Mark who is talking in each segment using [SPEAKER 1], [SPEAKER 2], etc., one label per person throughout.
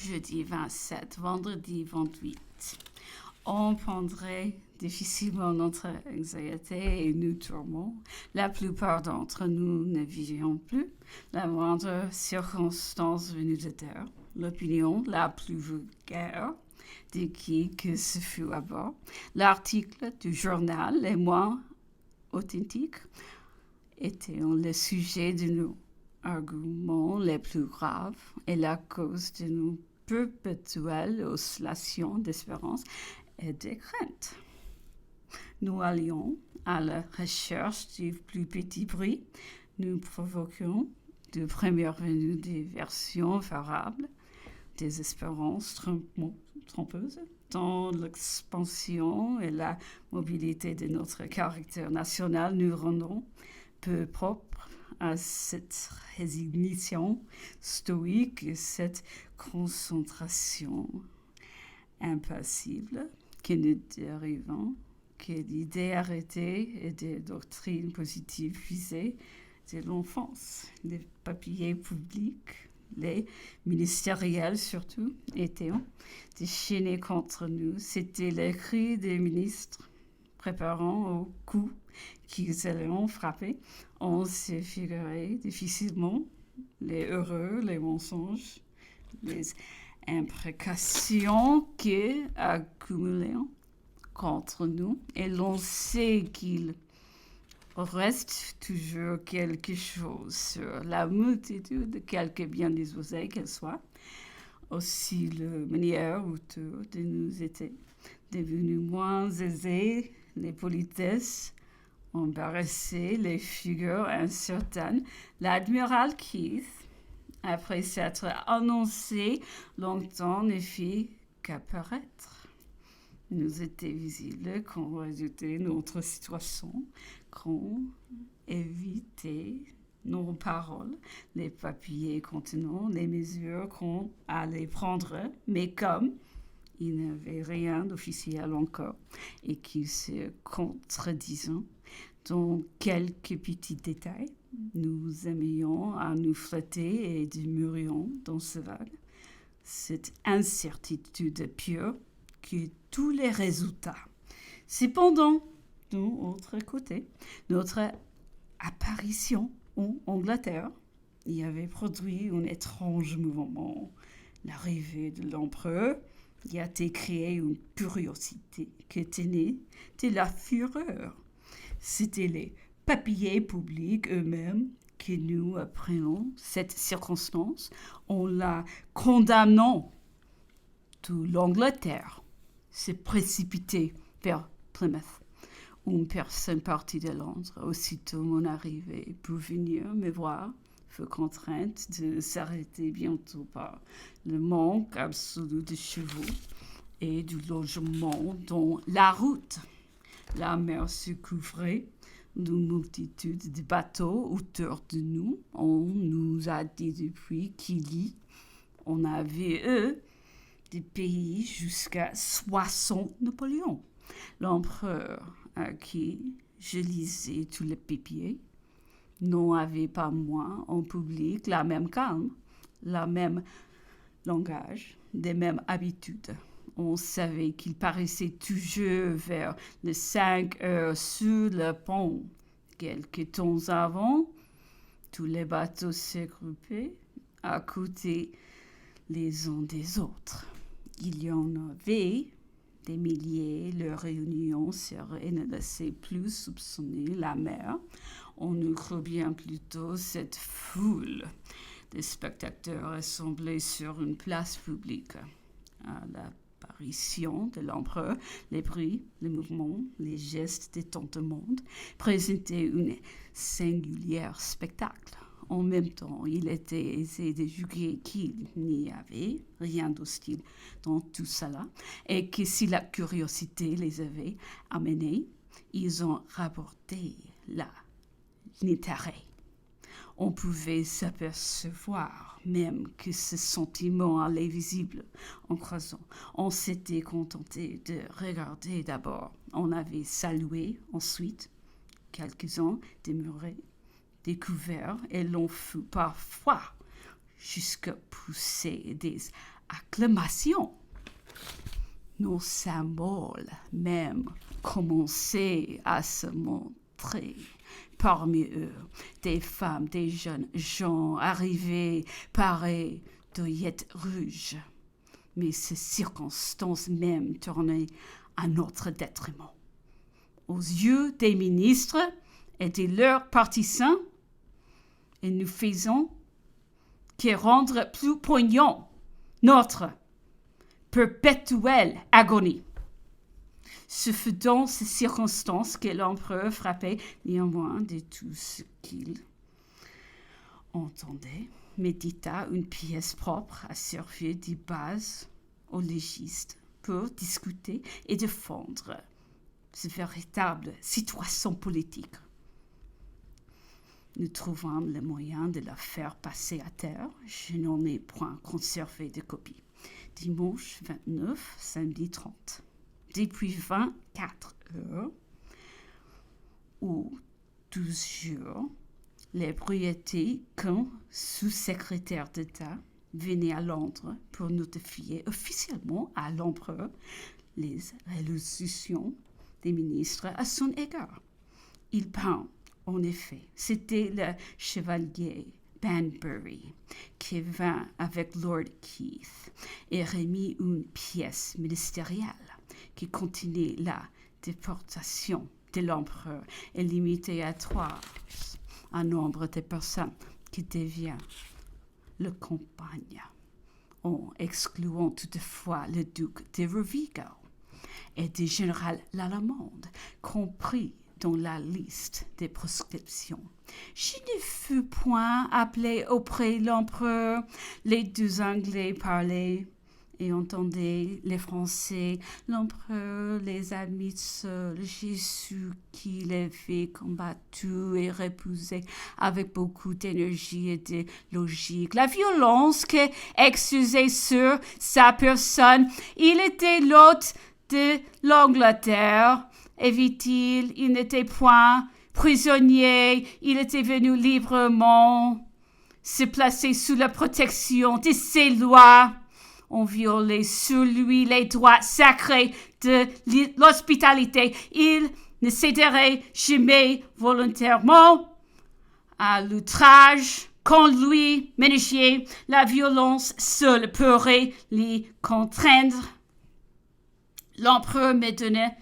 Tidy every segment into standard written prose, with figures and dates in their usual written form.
[SPEAKER 1] jeudi 27, vendredi 28. On prendrait difficilement notre anxiété et nous tourments. La plupart d'entre nous ne vivions plus la moindre circonstance venue de terre. L'opinion la plus vulgaire de qui que ce fût à bord. L'article du journal les moins authentiques était le sujet de nos arguments les plus graves et la cause de nos perpétuelles oscillations d'espérance et de crainte. Nous allions à la recherche du plus petit bruit. Nous provoquions de première venue des versions favorables, des espérances trompeuses, dans l'expansion et la mobilité de notre caractère national. Nous rendons peu propre à cette résignation stoïque et cette concentration impassible que nous dérivons que l'idée arrêtée et des doctrines positives visées de l'enfance. Les papiers publics, les ministériels surtout, étaient déchaînés contre nous. C'était les cris des ministres préparant au coup qu'ils allaient frapper. On se figurait difficilement les heureux, les mensonges, les imprécations qui accumulaient contre nous, et l'on sait qu'il reste toujours quelque chose sur la multitude, quelque bien disposée qu'elle soit. Aussi, la manière autour de nous était devenue moins aisée, les politesses embarrassées, les figures incertaines. L'admiral Keith, après s'être annoncé longtemps, ne fit qu'apparaître. Il nous était visible qu'on résultait notre situation, qu'on évitait nos paroles, les papiers contenant les mesures qu'on allait prendre, mais comme il n'y avait rien d'officiel encore et qu'il se contredisait dans quelques petits détails, nous aimions à nous flatter et demeurions dans ce vague, cette incertitude pure que tous les résultats. Cependant, de l'autre côté, notre apparition en Angleterre y avait produit un étrange mouvement. L'arrivée de l'empereur y a créé une curiosité qui tenait de la fureur. C'était les papiers publics eux-mêmes que nous apprenons cette circonstance en la condamnant. Toute l'Angleterre s'est précipitée vers Plymouth. Une personne partie de Londres, aussitôt mon arrivée, pour venir me voir, fut contrainte de s'arrêter bientôt par le manque absolu de chevaux et du logement dans la route. La mer se couvrait d'une multitude de bateaux autour de nous. On nous a dit depuis qu'il on avait, des pays jusqu'à 60 Napoléons. L'empereur à qui je lisais tous les papiers n'avait pas moins en public la même calme, le même langage, les mêmes habitudes. On savait qu'il paraissait toujours vers les 5 heures sur le pont. Quelque temps avant, tous les bateaux se groupaient à côté les uns des autres. Il y en avait des milliers, leur réunion serait ne laissait plus soupçonner la mer. On eût cru bien plutôt cette foule de spectateurs assemblés sur une place publique. À l'apparition de l'empereur, les bruits, les mouvements, les gestes de tout le monde présentaient un singulier spectacle. En même temps, il était aisé de juger qu'il n'y avait rien d'hostile dans tout cela et que si la curiosité les avait amenés, ils ont rapporté l'intérêt. On pouvait s'apercevoir même que ce sentiment allait visible en croisant. On s'était contenté de regarder d'abord. On avait salué ensuite. Quelques-uns demeuraient découvert et l'on fut parfois jusqu'à pousser des acclamation. Nos symboles même commençaient à se montrer. Parmi eux, des femmes, des jeunes gens arrivés parés d'œillettes rouges. Mais ces circonstances même tournaient à notre détriment. Aux yeux des ministres et de leurs partisans, et nous faisons que rendre plus poignant notre perpétuelle agonie. Ce fut dans ces circonstances que l'empereur frappait néanmoins de tout ce qu'il entendait, médita une pièce propre à servir de base aux légistes pour discuter et défendre ce véritable situation politique. Nous trouvons le moyen de la faire passer à terre. Je n'en ai point conservé de copie. Dimanche 29, samedi 30. Depuis 24 heures ou 12 jours, les propriétés qu'un sous-secrétaire d'État venait à Londres pour notifier officiellement à l'empereur les résolutions des ministres à son égard. Il peint, en effet, c'était le chevalier Banbury qui vint avec Lord Keith et remit une pièce ministérielle qui contenait la déportation de l'empereur et limitée à 3 un nombre de personnes qui devient le compagne, en excluant toutefois le duc de Rovigo et le général Lallemande, compris dans la liste des proscriptions. Je ne fus point appelé auprès de l'empereur. Les 2 Anglais parlaient et entendaient les Français. L'empereur les a mis seuls. Jésus qui les avait combattus et repoussés avec beaucoup d'énergie et de logique. La violence qu'exerçait sur sa personne, il était l'hôte de l'Angleterre. Et vit-il, il n'était point prisonnier, il était venu librement se placer sous la protection de ses lois. On violait sur lui les droits sacrés de l'hospitalité. Il ne céderait jamais volontairement à l'outrage. Quand lui ménageait la violence seule pourrait l'y contraindre. L'empereur me donnait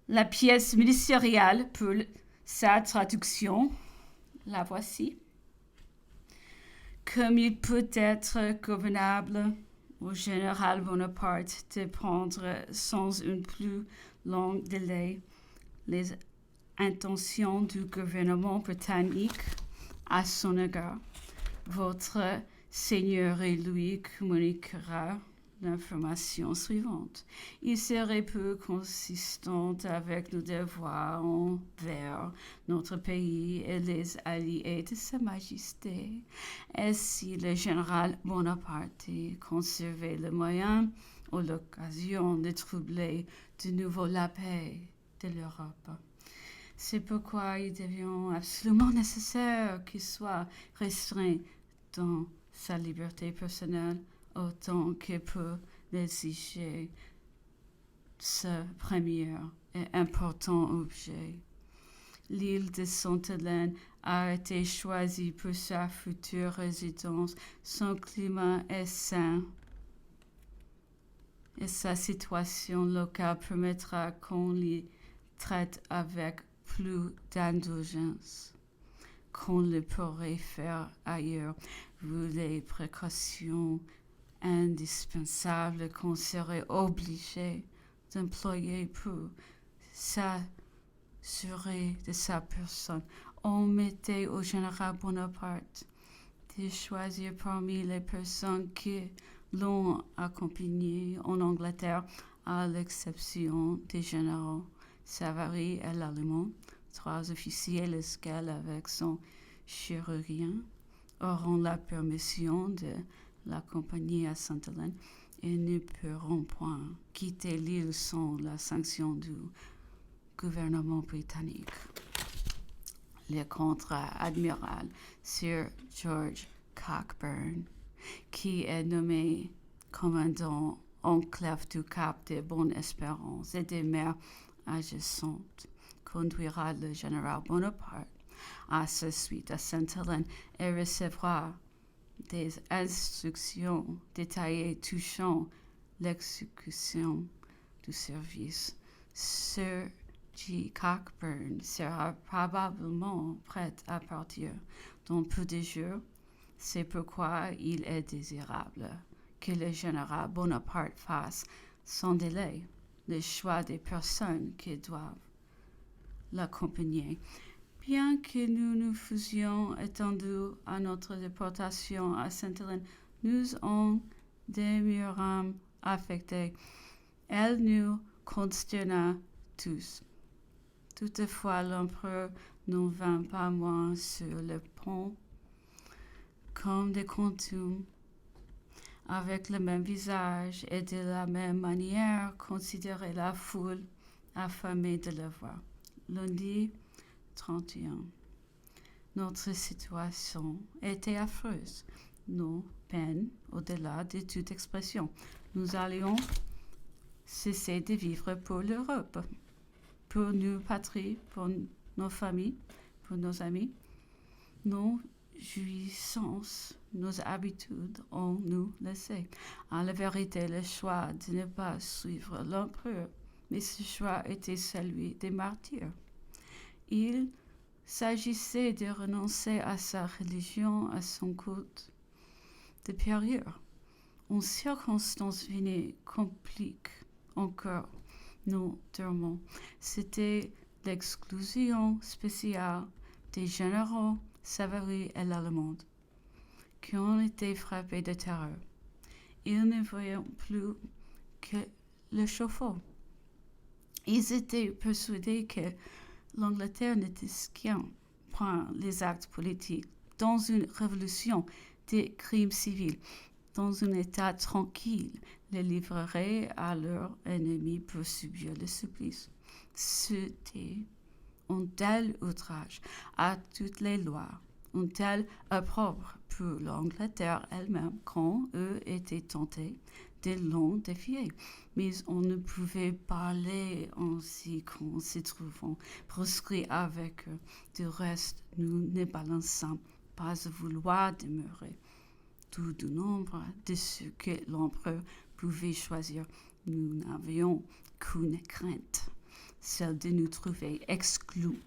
[SPEAKER 1] la pièce ministérielle pour sa traduction. La voici. Comme il peut être convenable au général Bonaparte de prendre sans un plus long délai les intentions du gouvernement britannique à son égard, votre Seigneur et lui communiquera l'information suivante. Il serait peu consistant avec nos devoirs envers notre pays et les alliés de Sa Majesté. Et si le général Bonaparte conservait le moyen ou l'occasion de troubler de nouveau la paix de l'Europe, c'est pourquoi il devient absolument nécessaire qu'il soit restreint dans sa liberté personnelle autant que peut l'exiger ce premier et important objet. L'île de Sainte-Hélène a été choisie pour sa future résidence. Son climat est sain et sa situation locale permettra qu'on l'y traite avec plus d'indulgence qu'on le pourrait faire ailleurs, vu les précautions indispensable qu'on serait obligé d'employer pour s'assurer de sa personne. On mettait au général Bonaparte de choisir parmi les personnes qui l'ont accompagné en Angleterre, à l'exception des généraux Savary et Lallemande. 3 officiers l'escale avec son chirurgien auront la permission de l'accompagner à Sainte-Hélène et ne pourront point quitter l'île sans la sanction du gouvernement britannique. Le contre-amiral Sir George Cockburn, qui est nommé commandant enclave du Cap de Bonne-Espérance et des mers agissantes, conduira le général Bonaparte à sa suite à Sainte-Hélène et recevra des instructions détaillées touchant l'exécution du service. Sir G. Cockburn sera probablement prêt à partir dans peu de jours. C'est pourquoi il est désirable que le général Bonaparte fasse sans délai le choix des personnes qui doivent l'accompagner. Bien que nous nous fussions étendus à notre déportation à Sainte-Hélène, nous en demeurâmes affectés. Elle nous consterna tous. Toutefois, l'empereur n'en vint pas moins sur le pont, comme de coutume, avec le même visage et de la même manière, considérer la foule affamée de le voir. Lundi 31. Notre situation était affreuse, nos peines au-delà de toute expression. Nous allions cesser de vivre pour l'Europe, pour nos patries, pour nos familles, pour nos amis. Nos jouissances, nos habitudes ont nous laissé. À la vérité, le choix de ne pas suivre l'empereur, mais ce choix était celui des martyrs. Il s'agissait de renoncer à sa religion, à son culte, de périr. Une circonstance venue complique encore nos tourments. C'était l'exclusion spéciale des généraux Savary et Lallemande, qui ont été frappés de terreur. Ils ne voyaient plus que le chauffe-eau. Ils étaient persuadés que l'Angleterre ne distingue point les actes politiques. Dans une révolution des crimes civils, dans un état tranquille, les livrerait à leurs ennemis pour subir le supplice. C'était un tel outrage à toutes les lois, un tel opprobre pour l'Angleterre elle-même quand eux étaient tentés de l'en défier. Mais on ne pouvait parler ainsi qu'en se trouvant proscrits avec eux. Du reste, nous ne balançons pas à vouloir demeurer tout du nombre de ceux que l'empereur pouvait choisir. Nous n'avions qu'une crainte, celle de nous trouver exclus